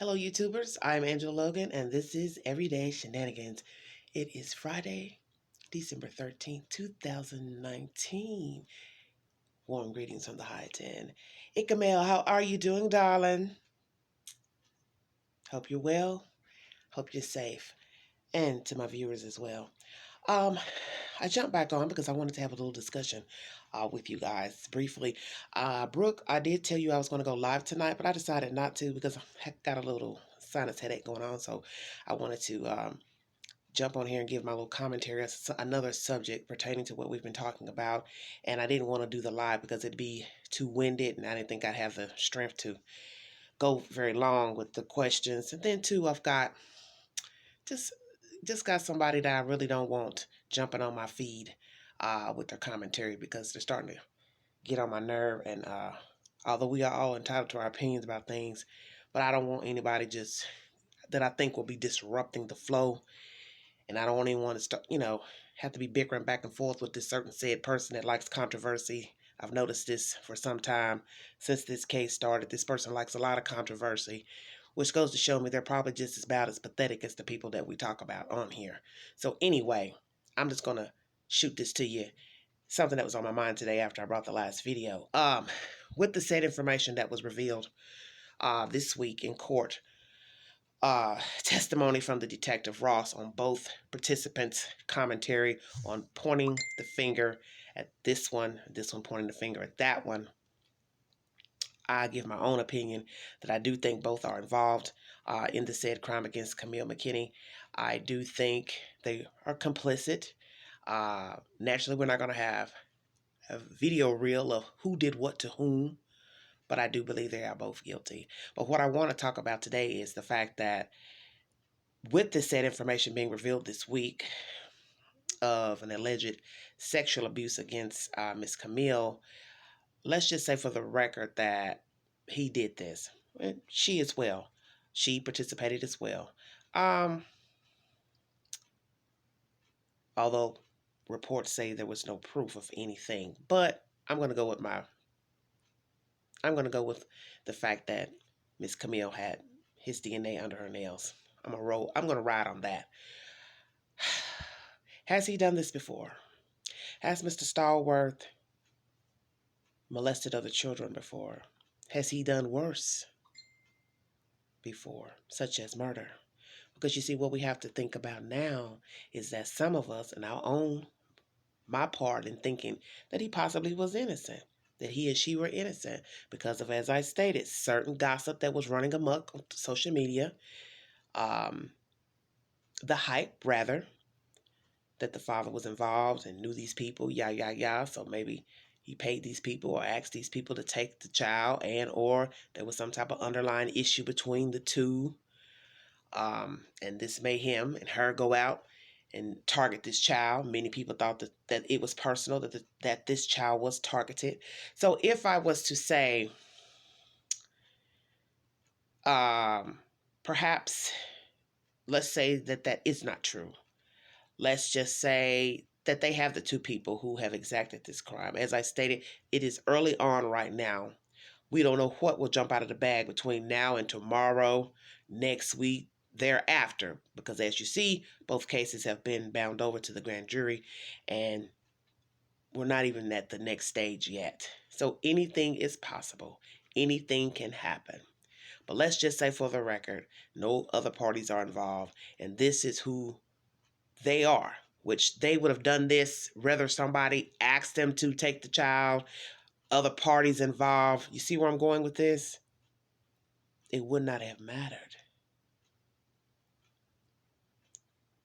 Hello, YouTubers. I'm Angela Logan, and this is Everyday Shenanigans. It is Friday, December 13th, 2019. Warm greetings from the High 10. Ikamel, how are you doing, darling? Hope you're well. Hope you're safe. And to my viewers as well. Um, I jumped back on because I wanted to have a little discussion with you guys briefly. Brooke, I did tell you I was going to go live tonight, but I decided not to because I got a little sinus headache going on. So I wanted to jump on here and give my little commentary on another subject pertaining to what we've been talking about. And I didn't want to do the live because it'd be too winded, and I didn't think I'd have the strength to go very long with the questions. And then too, I've got just got somebody that I really don't want jumping on my feed with their commentary because they're starting to get on my nerve. And although we are all entitled to our opinions about things, but I don't want anybody just that I think will be disrupting the flow. And I don't even want to start, have to be bickering back and forth with this certain said person that likes controversy. I've noticed this for some time since this case started. This person likes a lot of controversy, which goes to show me they're probably just as bad as pathetic as the people that we talk about on here. So anyway, I'm just going to shoot this to you. Something that was on my mind today after I brought the last video. With the said information that was revealed this week in court, testimony from the detective Ross on both participants' commentary on pointing the finger at this one pointing the finger at that one. I give my own opinion that I do think both are involved in the said crime against Camille McKinney. I do think they are complicit. Naturally, we're not going to have a video reel of who did what to whom, but I do believe they are both guilty. But what I want to talk about today is the fact that with the said information being revealed this week of an alleged sexual abuse against Miss Camille, let's just say for the record that he did this. And she as well. She participated as well. Although reports say there was no proof of anything. But I'm going to go with the fact that Miss Camille had his DNA under her nails. I'm going to ride on that. Has he done this before? Has Mr. Stallworth molested other children before? Has he done worse before, such as murder? Because you see, what we have to think about now is that some of us, and I'll own my part in thinking that he possibly was innocent, that he or she were innocent because of, as I stated, certain gossip that was running amok on social media, the hype, rather, that the father was involved and knew these people, so maybe he paid these people or asked these people to take the child, and or there was some type of underlying issue between the two. And this made him and her go out and target this child. Many people thought that it was personal, that this child was targeted. So if I was to say, perhaps, let's say that is not true. Let's just say that they have the two people who have exacted this crime. As I stated, it is early on right now. We don't know what will jump out of the bag between now and tomorrow, next week, thereafter. Because as you see, both cases have been bound over to the grand jury, and we're not even at the next stage yet. So anything is possible. Anything can happen. But let's just say for the record, no other parties are involved, and this is who they are, which they would have done this whether somebody asked them to take the child, other parties involved. You see where I'm going with this? It would not have mattered.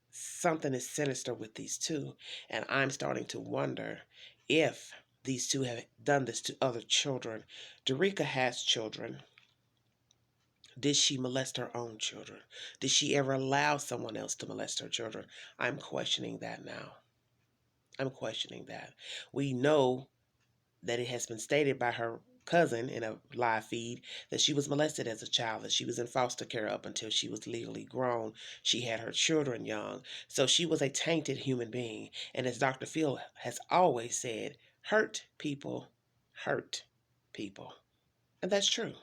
Something is sinister with these two, and I'm starting to wonder if these two have done this to other children. Dericka has children. Did she molest her own children? Did she ever allow someone else to molest her children? I'm questioning that now. I'm questioning that. We know that it has been stated by her cousin in a live feed that she was molested as a child, that she was in foster care up until she was legally grown. She had her children young. So she was a tainted human being. And as Dr. Phil has always said, hurt people hurt people. And that's true.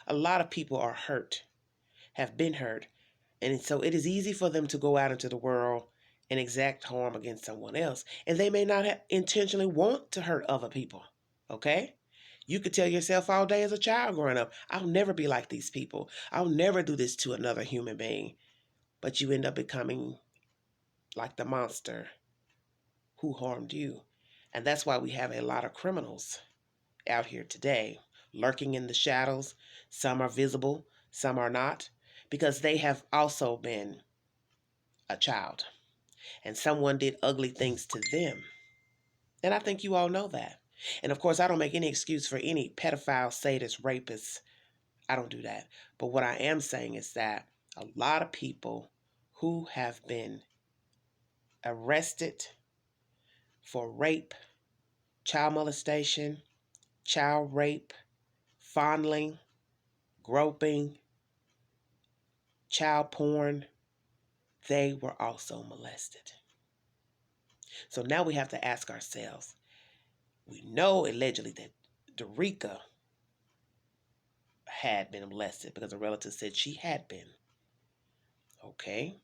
A lot of people are hurt have been hurt. And so it is easy for them to go out into the world and exact harm against someone else. And they may not have intentionally want to hurt other people. Okay? You could tell yourself all day as a child growing up, I'll never be like these people. I'll never do this to another human being. But you end up becoming like the monster who harmed you. And that's why we have a lot of criminals out here today, lurking in the shadows. Some are visible, some are not, because they have also been a child. And someone did ugly things to them. And I think you all know that. And of course, I don't make any excuse for any pedophile, sadist, rapist. I don't do that. But what I am saying is that a lot of people who have been arrested for rape, child molestation, child rape, fondling, groping, child porn, they were also molested. So now we have to ask ourselves, we know allegedly that Dericka had been molested because a relative said she had been. Okay,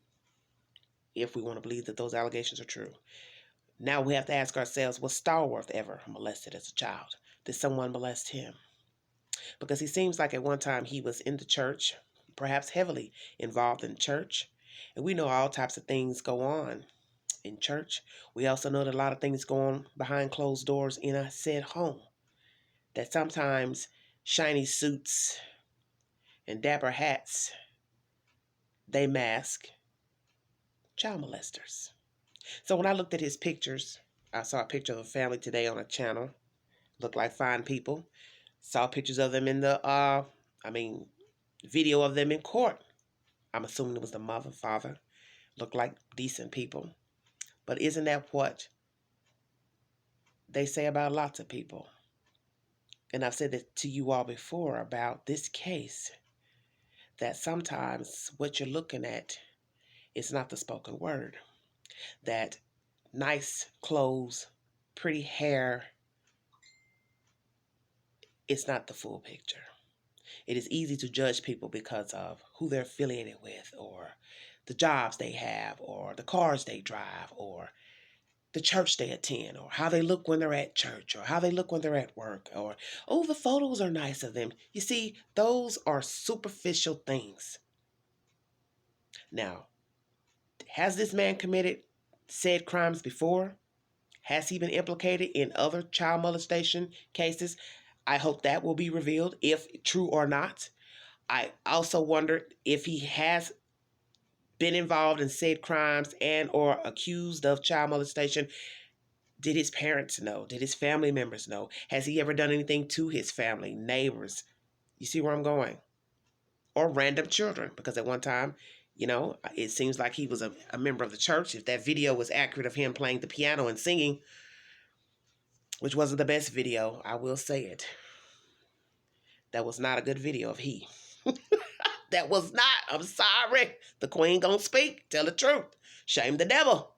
if we want to believe that those allegations are true. Now we have to ask ourselves, was Stallworth ever molested as a child? Did someone molest him? Because he seems like at one time he was in the church, perhaps heavily involved in church. And we know all types of things go on in church. We also know that a lot of things go on behind closed doors in a said home. That sometimes shiny suits and dapper hats, they mask child molesters. So when I looked at his pictures, I saw a picture of a family today on a channel. Looked like fine people. Saw pictures of them in the, video of them in court. I'm assuming it was the mother, father. Looked like decent people. But isn't that what they say about lots of people? And I've said that to you all before about this case, that sometimes what you're looking at is not the spoken word. That nice clothes, pretty hair, it's not the full picture. It is easy to judge people because of who they're affiliated with, or the jobs they have, or the cars they drive, or the church they attend, or how they look when they're at church, or how they look when they're at work, or, oh, the photos are nice of them. You see, those are superficial things. Now, has this man committed said crimes before? Has he been implicated in other child molestation cases? I hope that will be revealed, if true or not. I also wondered if he has been involved in said crimes and or accused of child molestation. Did his parents know? Did his family members know? Has he ever done anything to his family, neighbors? You see where I'm going? Or random children, because at one time, it seems like he was a member of the church. If that video was accurate of him playing the piano and singing, which wasn't the best video, I will say it. That was not a good video of he. That was not. I'm sorry. The queen gonna speak. Tell the truth. Shame the devil.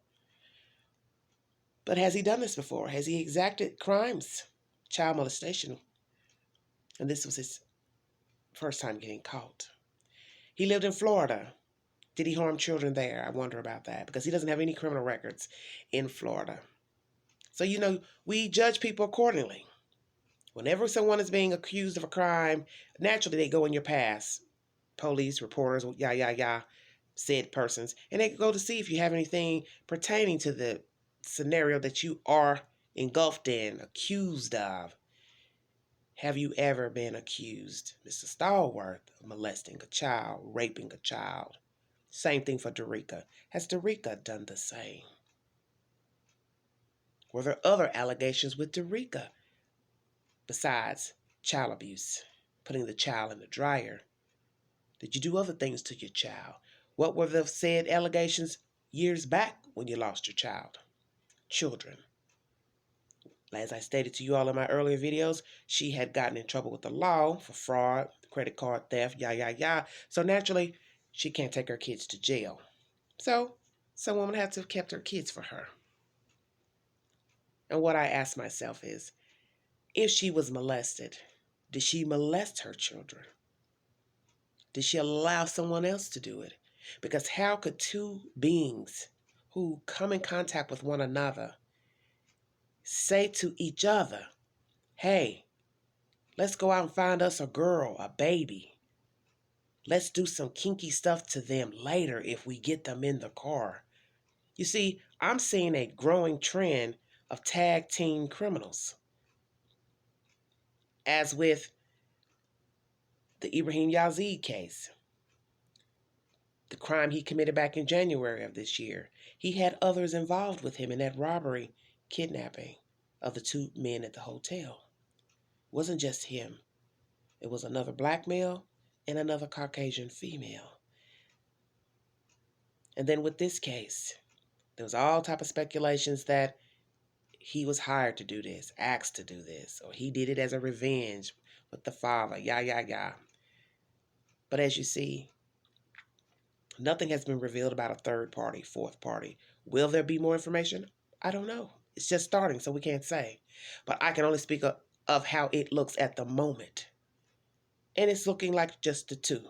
But has he done this before? Has he exacted crimes? Child molestation. And this was his first time getting caught. He lived in Florida. Did he harm children there? I wonder about that, because he doesn't have any criminal records in Florida. So, we judge people accordingly. Whenever someone is being accused of a crime, naturally they go in your past. Police, reporters, said persons. And they go to see if you have anything pertaining to the scenario that you are engulfed in, accused of. Have you ever been accused, Mr. Stallworth, of molesting a child, raping a child? Same thing for Dericka. Has Dericka done the same? Were there other allegations with Dericka besides child abuse, putting the child in the dryer? Did you do other things to your child? What were the said allegations years back when you lost your child? Children. As I stated to you all in my earlier videos, she had gotten in trouble with the law for fraud, credit card theft, So naturally, she can't take her kids to jail. So some woman had to have kept her kids for her. And what I ask myself is, if she was molested, did she molest her children? Did she allow someone else to do it? Because how could two beings who come in contact with one another say to each other, hey, let's go out and find us a girl, a baby. Let's do some kinky stuff to them later if we get them in the car. You see, I'm seeing a growing trend of tag team criminals. As with the Ibrahim Yazid case, the crime he committed back in January of this year. He had others involved with him in that robbery, kidnapping of the two men at the hotel. It wasn't just him. It was another black male and another Caucasian female. And then with this case, there was all type of speculations that he was hired to do this, asked to do this, or he did it as a revenge with the father, yah. But as you see, nothing has been revealed about a third party, fourth party. Will there be more information? I don't know. It's just starting, so we can't say. But I can only speak of how it looks at the moment. And it's looking like just the two.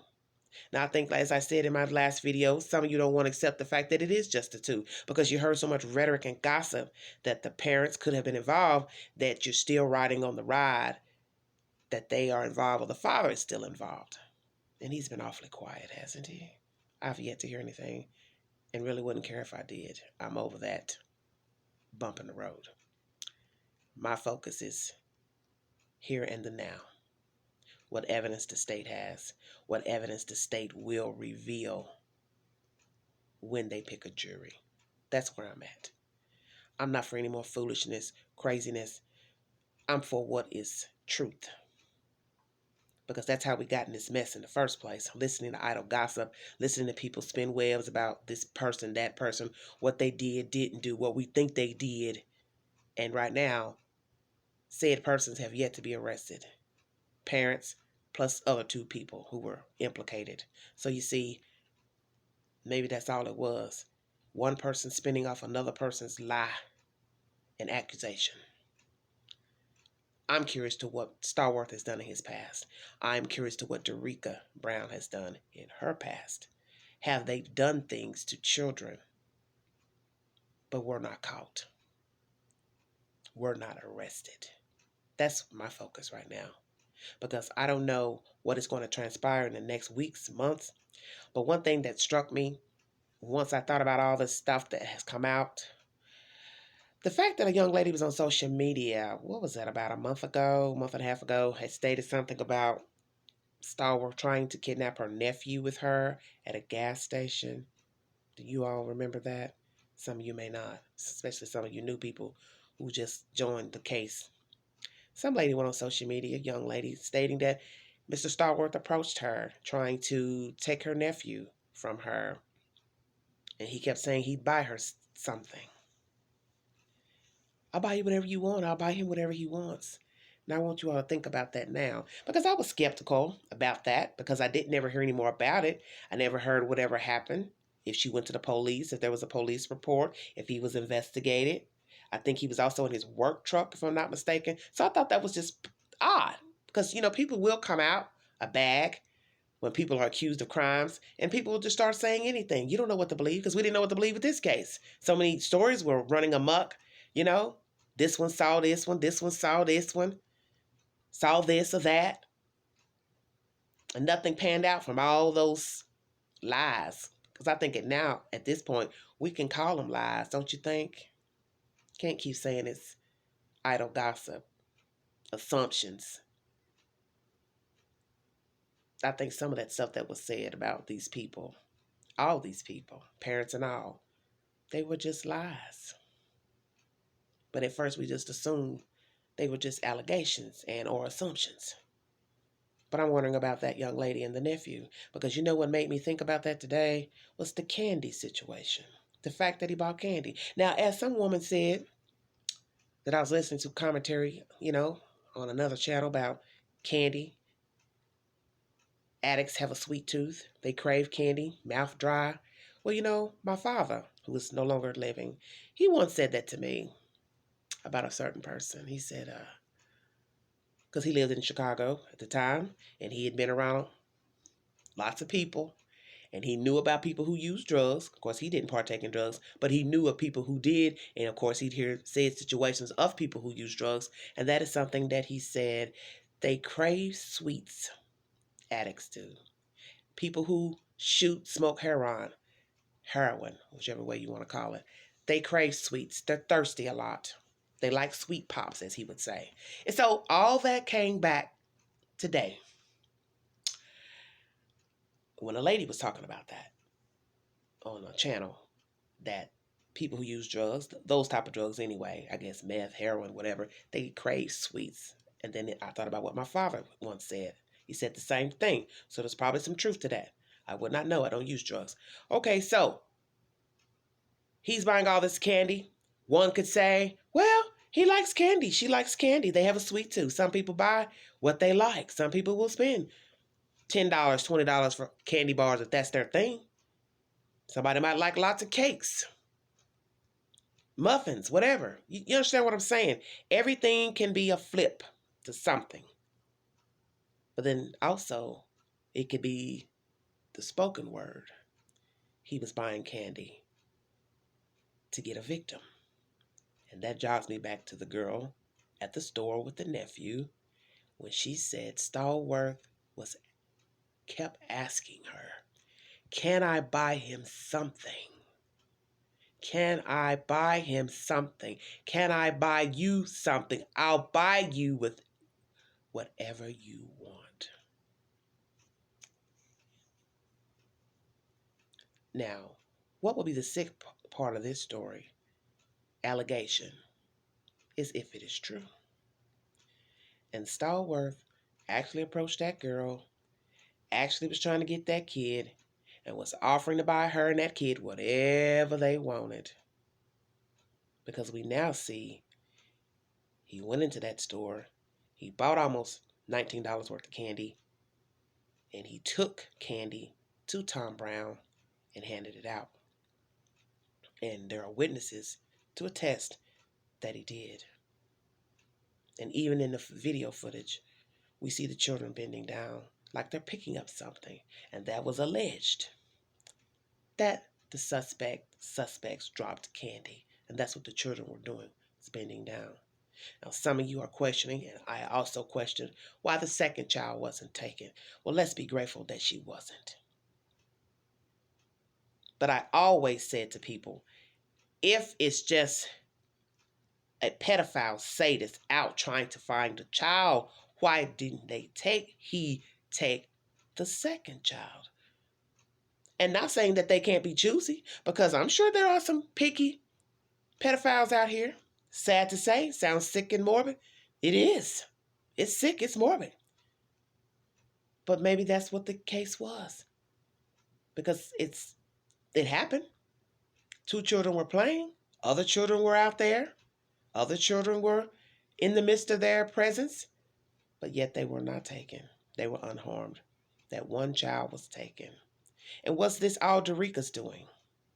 Now, I think, as I said in my last video, some of you don't want to accept the fact that it is just the two because you heard so much rhetoric and gossip that the parents could have been involved that you're still riding on the ride that they are involved or the father is still involved. And he's been awfully quiet, hasn't he? I've yet to hear anything and really wouldn't care if I did. I'm over that bump in the road. My focus is here and the now. What evidence the state has, what evidence the state will reveal when they pick a jury. That's where I'm at. I'm not for any more foolishness, craziness. I'm for what is truth. Because that's how we got in this mess in the first place. Listening to idle gossip, listening to people spin webs about this person, that person, what they did, didn't do, what we think they did. And right now, said persons have yet to be arrested. Parents, plus other two people who were implicated. So you see, maybe that's all it was. One person spinning off another person's lie and accusation. I'm curious to what Stallworth has done in his past. I'm curious to what Dericka Brown has done in her past. Have they done things to children, but were not caught? Were not arrested? That's my focus right now. Because I don't know what is going to transpire in the next weeks, months. But one thing that struck me once I thought about all this stuff that has come out, the fact that a young lady was on social media, what was that, about a month and a half ago, had stated something about Stallworth trying to kidnap her nephew with her at a gas station. Do you all remember that? Some of you may not, especially some of you new people who just joined the case. Some lady went on social media, young lady, stating that Mr. Stallworth approached her trying to take her nephew from her. And he kept saying he'd buy her something. I'll buy you whatever you want. I'll buy him whatever he wants. And I want you all to think about that now. Because I was skeptical about that because I didn't ever hear any more about it. I never heard whatever happened. If she went to the police, if there was a police report, if he was investigated. I think he was also in his work truck, if I'm not mistaken. So I thought that was just odd. Because, people will come out a bag when people are accused of crimes, and people will just start saying anything. You don't know what to believe because we didn't know what to believe with this case. So many stories were running amok, This one saw this one saw this one, saw this or that. And nothing panned out from all those lies. Because I think at this point, we can call them lies, don't you think? Can't keep saying it's idle gossip, assumptions. I think some of that stuff that was said about these people, all these people, parents and all, they were just lies. But at first we just assumed they were just allegations or assumptions. But I'm wondering about that young lady and the nephew, because what made me think about that today was the candy situation. The fact that he bought candy. Now, as some woman said, that I was listening to commentary, on another channel about candy. Addicts have a sweet tooth. They crave candy, mouth dry. Well, my father, who is no longer living, he once said that to me about a certain person. He said, because he lived in Chicago at the time, and he had been around lots of people, and he knew about people who use drugs. Of course, he didn't partake in drugs, but he knew of people who did, and of course, he'd hear said situations of people who use drugs, and that is something that he said they crave sweets. Addicts do. People who shoot, smoke heroin, whichever way you want to call it, they crave sweets. They're thirsty a lot. They like sweet pops, as he would say. And so all that came back today when a lady was talking about that on a channel, that people who use drugs, those type of drugs anyway, I guess meth, heroin, whatever, they crave sweets. And then I thought about what my father once said. He said the same thing. So there's probably some truth to that. I would not know. I don't use drugs. Okay, so he's buying all this candy. One could say, well, he likes candy. She likes candy. They have a sweet tooth. Some people buy what they like. Some people will spend $10, $20 for candy bars if that's their thing. Somebody might like lots of cakes, muffins, whatever. You understand what I'm saying? Everything can be a flip to something. But then also, it could be the spoken word. He was buying candy to get a victim. And that jogs me back to the girl at the store with the nephew when she said Stallworth kept asking her, can I buy him something? Can I buy him something? Can I buy you something? I'll buy you with whatever you want. Now, what will be the sick part of this story? Allegation is if it is true. And Stallworth actually approached that girl, actually was trying to get that kid, and was offering to buy her and that kid whatever they wanted. Because we now see he went into that store, he bought almost $19 worth of candy, and he took candy to Tom Brown and handed it out. And there are witnesses to attest that he did. And even in the video footage, we see the children bending down like they're picking up something. And that was alleged that the suspects dropped candy. And that's what the children were doing, was bending down. Now, some of you are questioning, and I also question, why the second child wasn't taken. Well, let's be grateful that she wasn't. But I always said to people, if it's just a pedophile sadist out trying to find a child, why didn't he take the second child? And not saying that they can't be choosy, because I'm sure there are some picky pedophiles out here. Sad to say, sounds sick and morbid. It is. It's sick, it's morbid. But maybe that's what the case was. Because it happened. 2 children were playing. Other children were out there. Other children were in the midst of their presence. But yet they were not taken. They were unharmed. That one child was taken. And what's this all Dericka's doing?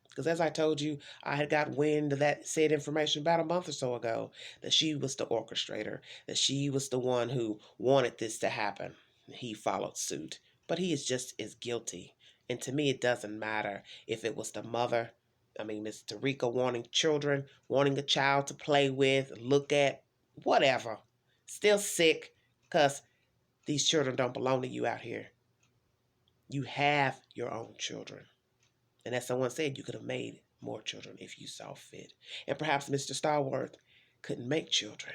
Because as I told you, I had got wind of that said information about a month or so ago, that she was the orchestrator, that she was the one who wanted this to happen. He followed suit. But he is just as guilty. And to me, it doesn't matter if it was the mother, Miss Dericka, wanting children, wanting a child to play with, look at, whatever. Still sick, because these children don't belong to you out here. You have your own children. And as someone said, you could have made more children if you saw fit. And perhaps Mr. Stallworth couldn't make children.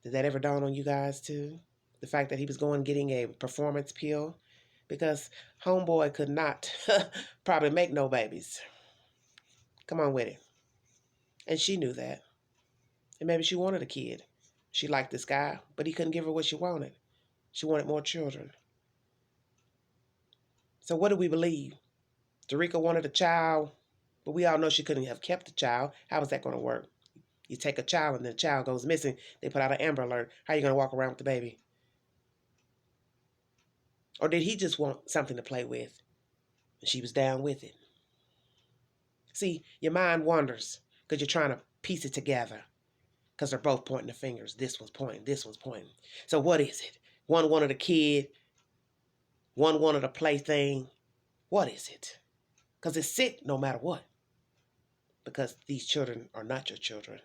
Did that ever dawn on you guys too? The fact that he was going getting a performance pill? Because homeboy could not probably make no babies. Come on with it. And she knew that. And maybe she wanted a kid. She liked this guy, but he couldn't give her what she wanted. She wanted more children. So what do we believe? Dericka wanted a child, but we all know she couldn't have kept the child. How is that going to work? You take a child and the child goes missing. They put out an Amber Alert. How are you going to walk around with the baby? Or did he just want something to play with? And she was down with it. See, your mind wanders because you're trying to piece it together. Because they're both pointing the fingers. This one's pointing. This one's pointing. So what is it? One wanted a kid. One wanted a plaything. What is it? Because it's sick no matter what. Because these children are not your children,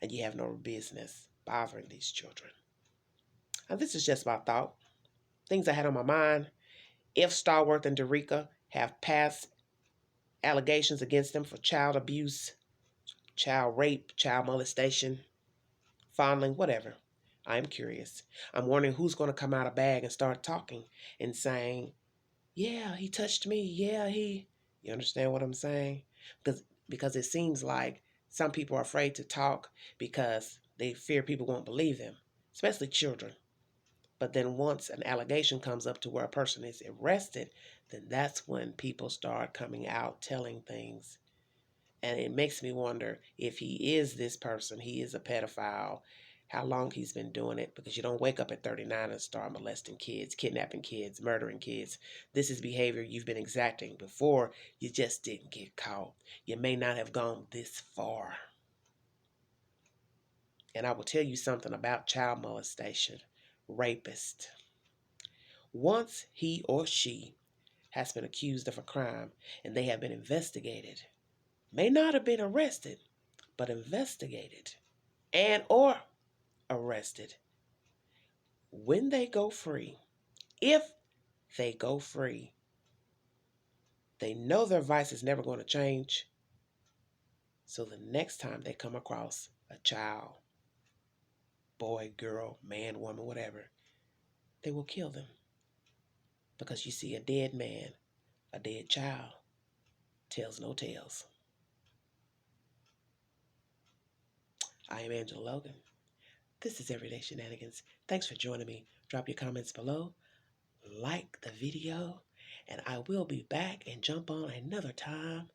and you have no business bothering these children. And this is just my thought. Things I had on my mind. If Stallworth and Dericka have past allegations against them for child abuse, child rape, child molestation, fondling, whatever, I'm curious. I'm wondering who's going to come out of bag and start talking and saying, yeah, he touched me. Yeah, he. You understand what I'm saying? Because it seems like some people are afraid to talk because they fear people won't believe them, especially children. But then once an allegation comes up to where a person is arrested, then that's when people start coming out telling things. And it makes me wonder if he is this person, he is a pedophile, how long he's been doing it, because you don't wake up at 39 and start molesting kids, kidnapping kids, murdering kids. This is behavior you've been exacting before. You just didn't get caught. You may not have gone this far. And I will tell you something about child molestation. Rapist. Once he or she has been accused of a crime and they have been investigated, may not have been arrested, but investigated and or arrested. When they go free, if they go free, they know their vice is never going to change. So the next time they come across a child, boy, girl, man, woman, whatever, they will kill them. Because you see, a dead man, a dead child, tells no tales. I am Angela Logan. This is Everyday Shenanigans. Thanks for joining me. Drop your comments below. Like the video. And I will be back and jump on another time.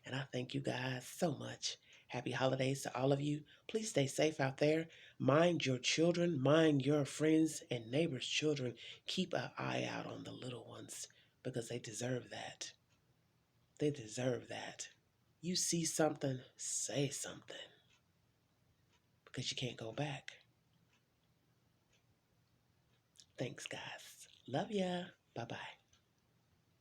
And I thank you guys so much. Happy holidays to all of you. Please stay safe out there. Mind your children. Mind your friends and neighbors' children. Keep an eye out on the little ones because they deserve that. They deserve that. You see something, say something because you can't go back. Thanks, guys. Love ya. Bye-bye.